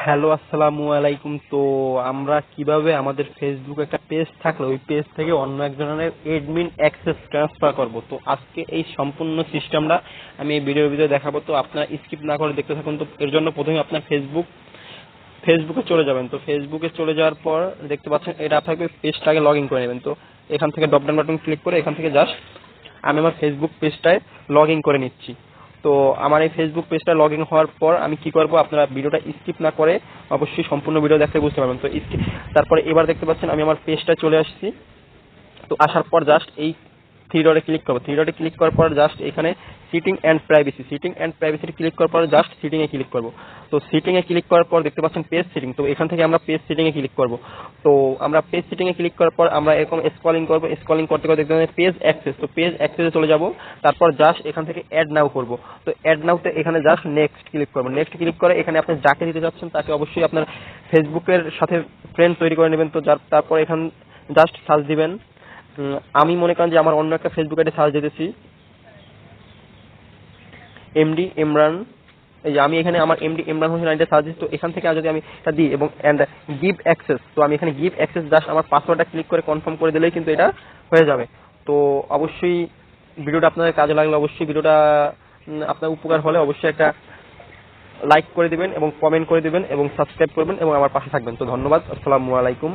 Hello, আসসালামু আলাইকুম। তো আমরা কিভাবে আমাদের ফেসবুক একটা পেজ থাকলে ওই পেজ থেকে অন্য একজনের এডমিন অ্যাক্সেস ট্রান্সফার করব, তো আজকে এই সম্পূর্ণ সিস্টেমটা আমি এই ভিডিওর ভিতরে দেখাবো। তো আপনারা স্কিপ না করে দেখতে থাকুন। তো এর জন্য প্রথমে আপনার ফেসবুকে চলে যাবেন। তো ফেসবুকে চলে যাওয়ার পর দেখতে পাচ্ছেন এটা আপনাকে পেজটাকে লগ ইন করে নেবেন। তো এখান থেকে ড্রপ ডাউন বাটন ক্লিক করে এখান থেকে জাস্ট আমি আমার ফেসবুক পেজটায় লগ ইন করে নিচ্ছি। তো আমার এই ফেসবুক পেজটা লগ ইন হওয়ার পর আমি কি করব, আপনারা ভিডিওটা স্কিপ না করে অবশ্যই সম্পূর্ণ ভিডিও দেখতে বুঝতে পারবেন। তো তারপরে এবার দেখতে পাচ্ছেন আমি আমার পেজটা চলে আসছি। তো আসার পর জাস্ট এই থ্রি ডটে ক্লিক করবো। থ্রি ডটে ক্লিক করার পর জাস্ট এখানে সিটিং অ্যান্ড প্রাইভেসি ক্লিক করার পর জাস্ট সিটিং এ ক্লিক করব। তো সিটিং এ ক্লিক করার পর দেখতে পাচ্ছেন পেজ সিটিং। তো এখান থেকে আমরা পেজ সিটিং এ ক্লিক করব। তো আমরা পেজ সিটিং এ ক্লিক করার পর আমরা এরকম স্ক্রলিং করব। স্ক্রলিং করতে করতে দেখতে পাচ্ছেন পেজ অ্যাক্সেস। তো পেজ অ্যাক্সেসে চলে যাব। তারপর জাস্ট এখান থেকে অ্যাড নাও করব। তো অ্যাড নাওতে এখানে জাস্ট নেক্সট ক্লিক করব। নেক্সট ক্লিক করে এখানে আপনি যাকে দিতে যাচ্ছেন তাকে অবশ্যই আপনার ফেসবুকের সাথে ফ্রেন্ড তৈরি করে নেবেন। তো তারপর এখান জাস্ট সার্চ দিবেন। আমি মনে করেন যে আমার অন্য একটা ফেসবুক আইডি সার্চ দিতেছি, এমডি ইমরান। এই যে আমি এখানে আমার এমডি ইমরান হোসেন আইডিটা সার্চ দিচ্ছি। তো এখান থেকে যদি আমি এটা দিই এবং গিভ অ্যাক্সেস, তো আমি এখানে গিভ অ্যাক্সেস জাস্ট আমার পাসওয়ার্ডটা ক্লিক করে কনফার্ম করে দিলেই কিন্তু এটা হয়ে যাবে। তো অবশ্যই ভিডিওটা আপনাদের কাজে লাগলে অবশ্যই ভিডিওটা আপনার উপকার হলে অবশ্যই একটা লাইক করে দিবেন এবং কমেন্ট করে দিবেন এবং সাবস্ক্রাইব করবেন এবং আমার পাশে থাকবেন। তো ধন্যবাদ, আসসালামু আলাইকুম।